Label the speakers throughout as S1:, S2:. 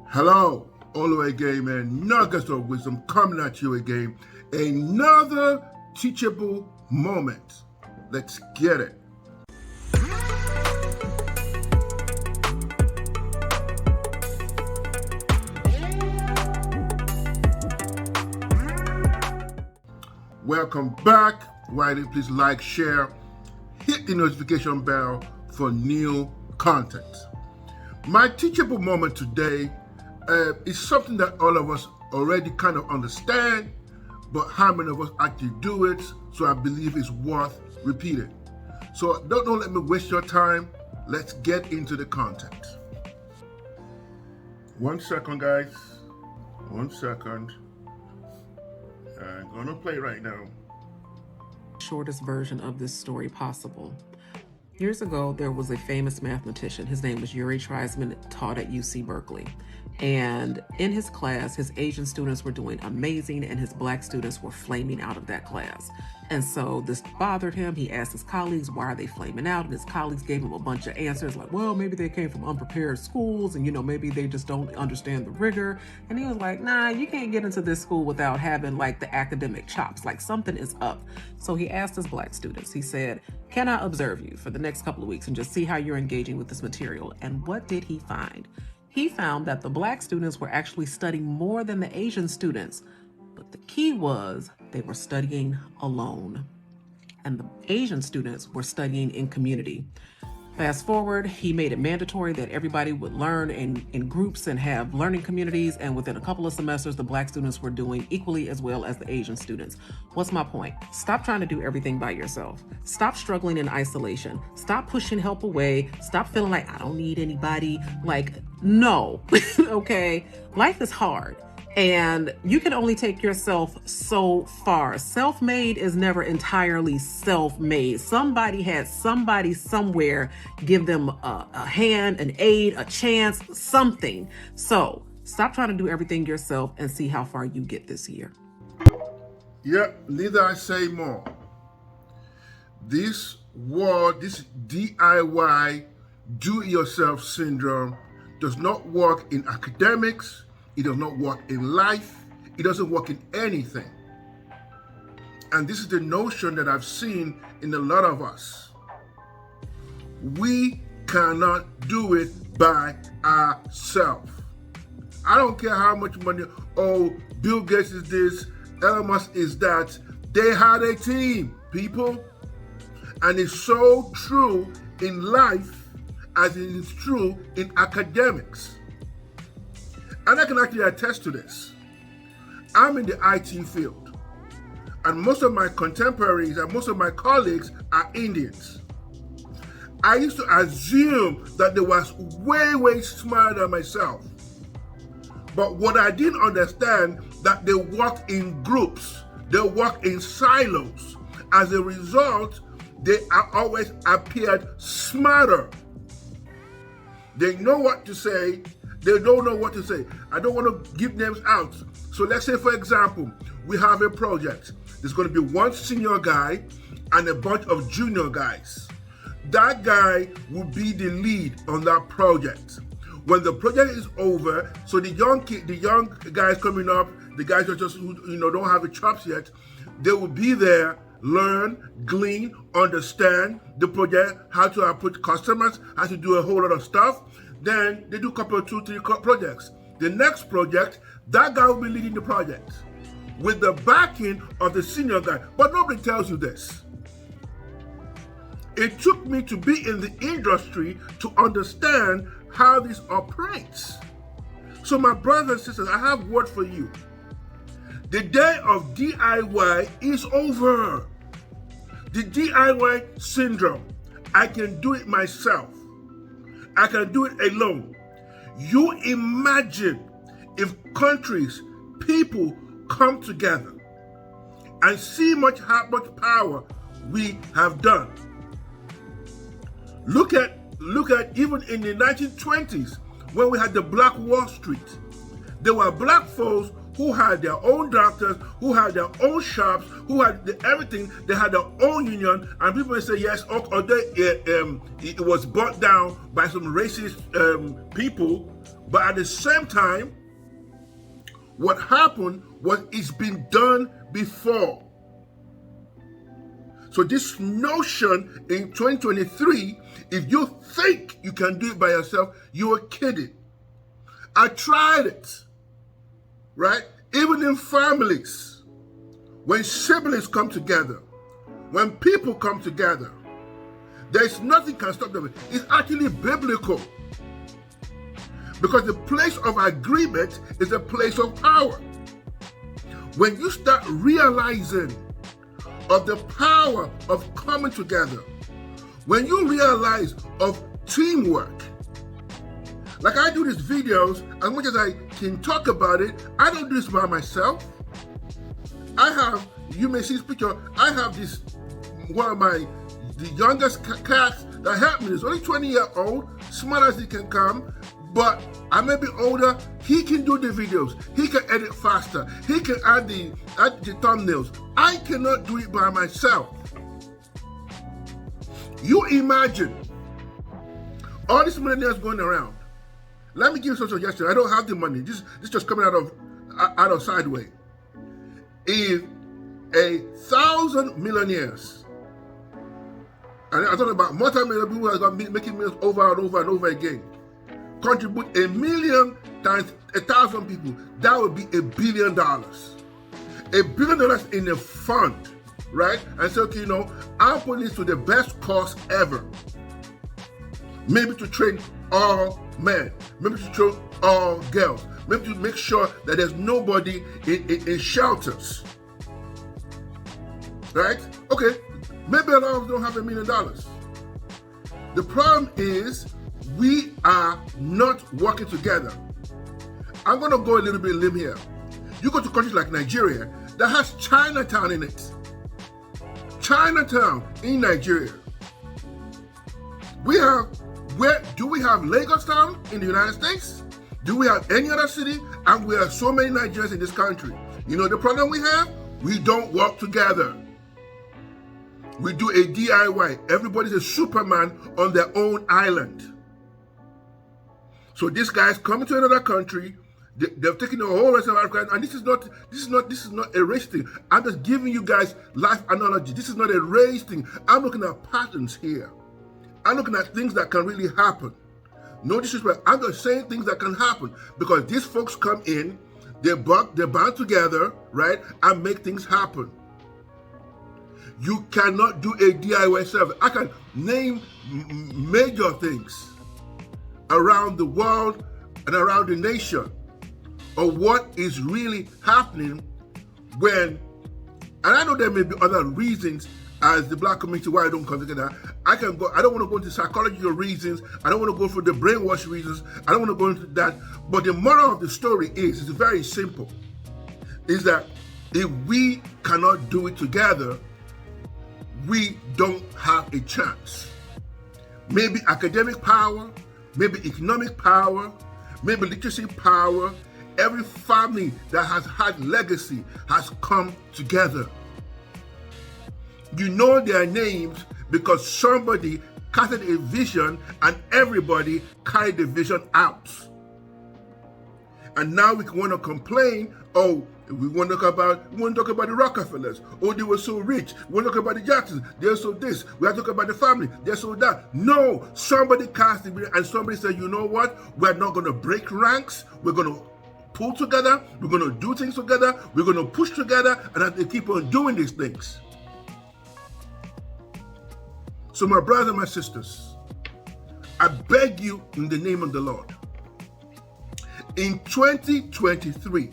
S1: Hello, all again, man. Nuggets of wisdom coming at you again. Another teachable moment. Let's get it. Welcome back. Why don't you please like, share, hit the notification bell for new content. My teachable moment today is something that all of us already kind of understand, but how many of us actually do it? So I believe it's worth repeating. So don't let me waste your time. Let's get into the content. 1 second, guys. 1 second. I'm gonna play right now.
S2: Shortest version of this story possible. Years ago, there was a famous mathematician. His name was Yuri Treisman, taught at UC Berkeley. And in his class, his Asian students were doing amazing and his Black students were flaming out of that class. And so this bothered him. He asked his colleagues, why are they flaming out? And his colleagues gave him a bunch of answers like, well, maybe they came from unprepared schools and, maybe they just don't understand the rigor. And he was like, nah, you can't get into this school without having like the academic chops, like something is up. So he asked his Black students, he said, can I observe you for the next couple of weeks and just see how you're engaging with this material? And what did he find? He found that the Black students were actually studying more than the Asian students. But the key was they were studying alone. And the Asian students were studying in community. Fast forward, he made it mandatory that everybody would learn in groups and have learning communities. And within a couple of semesters, the Black students were doing equally as well as the Asian students. What's my point? Stop trying to do everything by yourself. Stop struggling in isolation. Stop pushing help away. Stop feeling like I don't need anybody. No, okay? Life is hard. And you can only take yourself so far. Self-made is never entirely self-made. Somebody had somebody somewhere give them a hand, an aid, a chance, something. So stop trying to do everything yourself and see how far you get this year.
S1: Yeah, need I say more? This word, this DIY, do-it-yourself syndrome does not work in academics. It does not work in life. It doesn't work in anything. And this is the notion that I've seen in a lot of us. We cannot do it by ourselves. I don't care how much money, Bill Gates is this, Elon Musk is that. They had a team, people. And it's so true in life as it is true in academics. And I can actually attest to this. I'm in the IT field, and most of my contemporaries and most of my colleagues are Indians. I used to assume that they was way smarter than myself. But what I didn't understand, that they work in groups, they work in silos. As a result, they are always appeared smarter. They know what to say. They don't know what to say. I don't want to give names out. So let's say, for example, we have a project. There's going to be one senior guy and a bunch of junior guys. That guy will be the lead on that project. When the project is over, so the young guys coming up, the guys that just don't have the chops yet, they will be there, learn, glean, understand the project, how to approach customers, how to do a whole lot of stuff. Then they do a couple of 2-3 projects. The next project, that guy will be leading the project with the backing of the senior guy. But nobody tells you this. It took me to be in the industry to understand how this operates. So my brothers and sisters, I have word for you. The day of DIY is over. The DIY syndrome, I can do it myself. I can do it alone. You imagine if countries, people come together and see how much power we have done. Look at even in the 1920s when we had the Black Wall Street. There were black folks who had their own doctors, who had their own shops, who had everything. They had their own union, and people may say yes, or it was brought down by some racist people. But at the same time, what happened was it's been done before. So this notion in 2023, if you think you can do it by yourself, you are kidding. I tried it, right? Even in families, when siblings come together, when people come together, there's nothing can stop them. It's actually biblical. Because the place of agreement is a place of power. When you start realizing of the power of coming together, when you realize of teamwork, like I do these videos, as much as I can talk about it, I don't do this by myself. I have, you may see this picture, I have this, one of the youngest cats that helped me. He's only 20-year-old, smart as he can come, but I may be older. He can do the videos. He can edit faster. He can add the thumbnails. I cannot do it by myself. You imagine all these millionaires going around. Let me give you some suggestions. I don't have the money. This just coming out of sideway. If 1,000 millionaires, and I'm talking about multi-millionaire people who are making millions over and over and over again, contribute 1 million times 1,000 people, that would be $1 billion. $1 billion in a fund, right? And so, okay, I'll put this to the best cost ever. Maybe to train all men, maybe to train all girls, maybe to make sure that there's nobody in shelters, right? Okay, maybe a lot of us don't have $1 million. The problem is we are not working together. I'm going to go a little bit limb here. You go to countries like Nigeria that has Chinatown in it. Chinatown in Nigeria. Do we have Lagos Town in the United States? Do we have any other city? And we have so many Nigerians in this country. You know the problem we have? We don't work together. We do a DIY. Everybody's a Superman on their own island. So these guys coming to another country, they've taken the whole rest of Africa, and this is not a race thing. I'm just giving you guys life analogy. This is not a race thing. I'm looking at patterns here. I'm looking at things that can really happen. No disrespect. I'm just saying things that can happen because these folks come in, they're bound together, right, and make things happen. You cannot do a DIY service. I can name major things around the world and around the nation of what is really happening when, and I know there may be other reasons as the black community why I don't come together. I don't want to go into psychological reasons. I don't want to go for the brainwash reasons. I don't want to go into that. But the moral of the story is, it's very simple, is that if we cannot do it together, we don't have a chance. Maybe academic power, maybe economic power, maybe literacy power. Every family that has had legacy has come together. You know their names because somebody casted a vision and everybody carried the vision out. And now we want to complain, oh, we want to talk about the Rockefellers. Oh, they were so rich. We want to talk about the Jacksons. They're so this. We have to talk about the family. They're so that. No, somebody cast the vision and somebody said, you know what? We're not going to break ranks. We're going to pull together. We're going to do things together. We're going to push together and have to keep on doing these things. So my brothers and my sisters, I beg you in the name of the Lord, in 2023,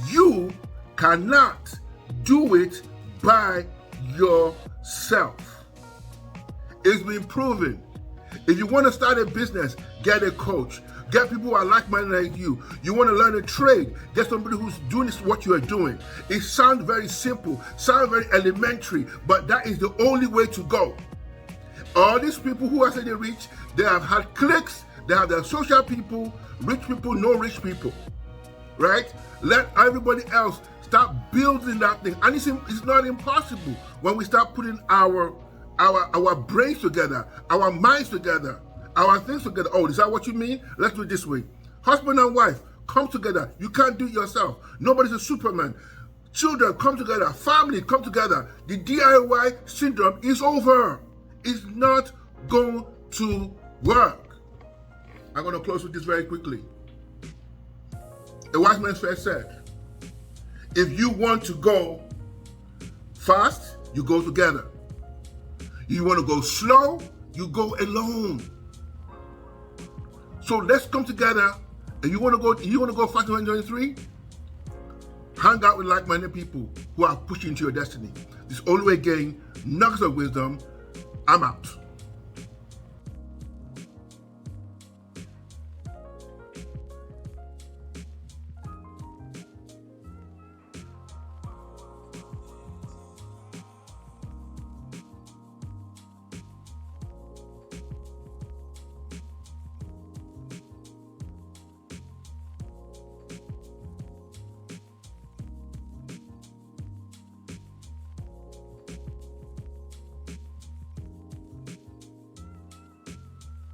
S1: you cannot do it by yourself. It's been proven. If you want to start a business, get a coach. Get people who are like-minded like you. You want to learn a trade, get somebody who's doing this, what you are doing. It sounds very simple, sounds very elementary, but that is the only way to go. All these people who are saying they're rich, they have had cliques, they have their social people, rich people, no rich people, right? Let everybody else start building that thing. And it's not impossible when we start putting our brains together, our minds together, our things together. Oh, is that what you mean? Let's do it this way. Husband and wife, come together. You can't do it yourself. Nobody's a Superman. Children, come together. Family, come together. The DIY syndrome is over. It's not going to work. I'm going to close with this very quickly. A wise man first said, if you want to go fast, you go together. You want to go slow, you go alone. So let's come together. And you want to go fast in 2023? Hang out with like-minded people who are pushing to your destiny. This Always Gain nuggets of wisdom. I'm out.